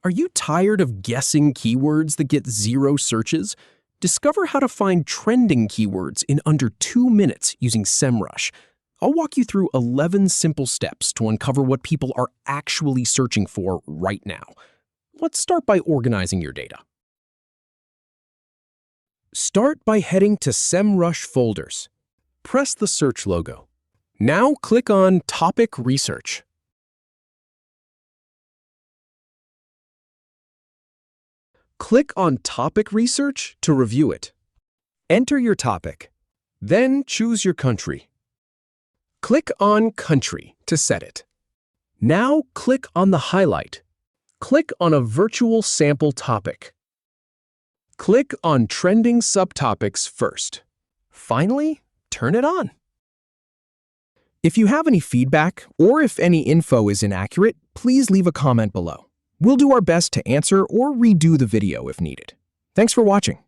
Are you tired of guessing keywords that get 0 searches? Discover how to find trending keywords in under 2 minutes using Semrush. I'll walk you through 11 simple steps to uncover what people are actually searching for right now. Let's start by organizing your data. Start by heading to Semrush folders. Press the search logo. Now click on Topic Research. Click on Topic Research to review it. Enter your topic. Then choose your country. Click on Country to set it. Now click on the highlight. Click on a virtual sample topic. Click on Trending Subtopics first. Finally, turn it on. If you have any feedback or if any info is inaccurate, please leave a comment below. We'll do our best to answer or redo the video if needed. Thanks for watching.